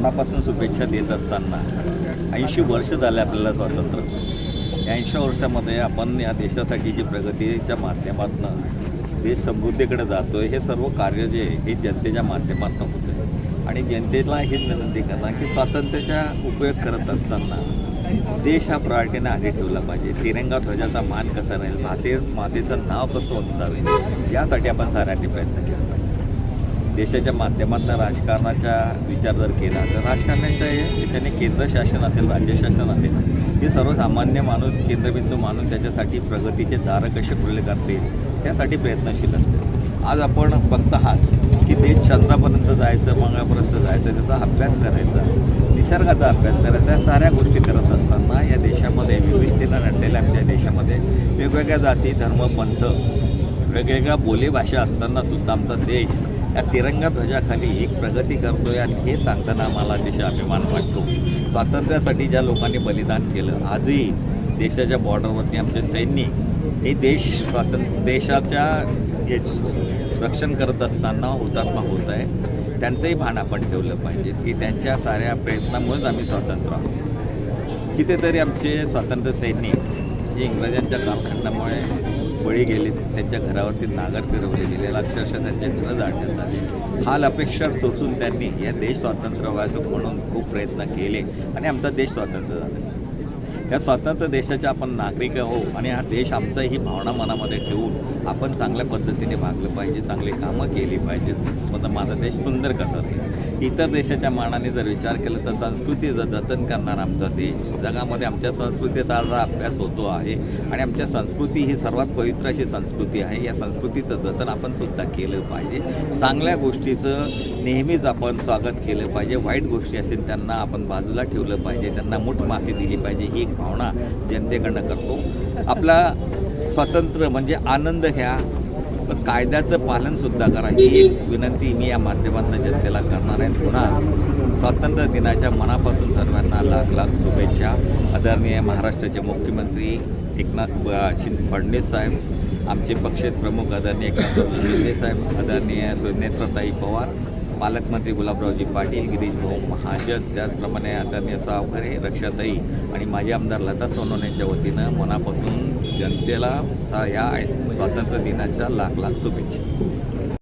मनापासून शुभेच्छा देत असताना 80 वर्ष झाले आपल्याला स्वातंत्र्य. या 80 वर्षामध्ये आपण या देशासाठी जी प्रगतीच्या माध्यमातून देश समृद्धीकडे जातो आहे, हे सर्व कार्य जे आहे हे जनतेच्या माध्यमातून होतं आहे. आणि जनतेला हीच विनंती करणार की स्वातंत्र्याचा उपयोग करत असताना देश हा प्रायोरिटीने आधी ठेवला पाहिजे. तिरंगा ध्वजाचा मान कसा राहील, मातेचं नाव कसं उंचावेल, यासाठी आपण साऱ्यांनी प्रयत्न केला पाहिजे. देशाच्या माध्यमातून राजकारणाचा विचार जर केला तर राजकारणाच्या याच्याने केंद्र शासन असेल, राज्य शासन असेल, हे सर्वसामान्य माणूस केंद्रबिंदू मानून त्याच्यासाठी प्रगतीचे दार कसे खुले करतील त्यासाठी प्रयत्नशील असते. आज आपण बघत आहात की देश चंद्रापर्यंत जायचं, मंगळापर्यंत जायचं, त्याचा अभ्यास करायचा, निसर्गाचा अभ्यास करायचा, या साऱ्या गोष्टी करत असताना या देशामध्ये विविधतेनं नटलेल्या आमच्या देशामध्ये वेगवेगळ्या जाती, धर्म, पंथ, वेगवेगळ्या बोलीभाषा असताना सुद्धा आमचा देश या तिरंगा ध्वजाखाली एक प्रगती करतो आहे. आणि हे सांगताना आम्हाला अतिशय अभिमान वाटतो. स्वातंत्र्यासाठी ज्या लोकांनी बलिदान केलं, आजही देशाच्या बॉर्डरवरती आमचे सैनिक हे देशाच्या रक्षण करत असताना हुतात्मा होत आहे. त्यांचंही भान आपण ठेवलं पाहिजे की त्यांच्या साऱ्या प्रयत्नामुळेच आम्ही स्वतंत्र आहोत. कितीतरी आमचे स्वातंत्र्य सैनिक जे इंग्रजांच्या कारखान्यामुळे बळी गेले, त्यांच्या घरावरती नागर फिरवले गेले, अक्षरशः त्यांचे घर जाळण्यात आले. हाल अपेक्षा सोसून त्यांनी या देश स्वातंत्र्य व्हायचं म्हणून खूप प्रयत्न केले आणि आमचा देश स्वातंत्र्य झाला. या स्वतंत्र देशाचे आपण नागरिक आहो आणि हा देश आमचा ही भावना मनामध्ये ठेवून आपण चांगल्या पद्धतीने वागलं पाहिजे, चांगली कामं केली पाहिजेत. मग माझा देश सुंदर कसा राहील. इतर देशाच्या मानाने जर विचार केला तर संस्कृतीचं जतन करणार आमचा देश. जगामध्ये आमच्या संस्कृतीचा अभ्यास होतो आहे आणि आमच्या संस्कृती ही सर्वात पवित्र अशी संस्कृती आहे. या संस्कृतीचं जतन आपण सुद्धा केलं पाहिजे. चांगल्या गोष्टीचं नेहमीच आपण स्वागत केलं पाहिजे. वाईट गोष्टी असेल त्यांना आपण बाजूला ठेवलं पाहिजे, त्यांना मूठ माफी दिली पाहिजे. ही एक भावना जनतेकडनं करतो. आपला स्वातंत्र्य म्हणजे आनंद घ्या, पण कायद्याचं पालनसुद्धा करा, ही एक विनंती मी या माध्यमातून जनतेला करणार आहे. पुन्हा स्वातंत्र्य दिनाच्या मनापासून सर्वांना लाख लाख शुभेच्छा. आदरणीय महाराष्ट्राचे मुख्यमंत्री एकनाथ फडणवीस साहेब, आमचे पक्षेत प्रमुख आदरणीय एकनाथ शिंदे साहेब, आदरणीय सुनेत्रताई पवार, पालकमंत्री गुलाबरावजी पाटील, गिरीश भाऊ महाजन, त्याचप्रमाणे आदरणीय सावकारे, रक्षाताई आणि माजी आमदार लता सोनवणेच्या वतीनं मनापासून जनतेला या स्वातंत्र्य दिनाच्या लाख लाख शुभेच्छा.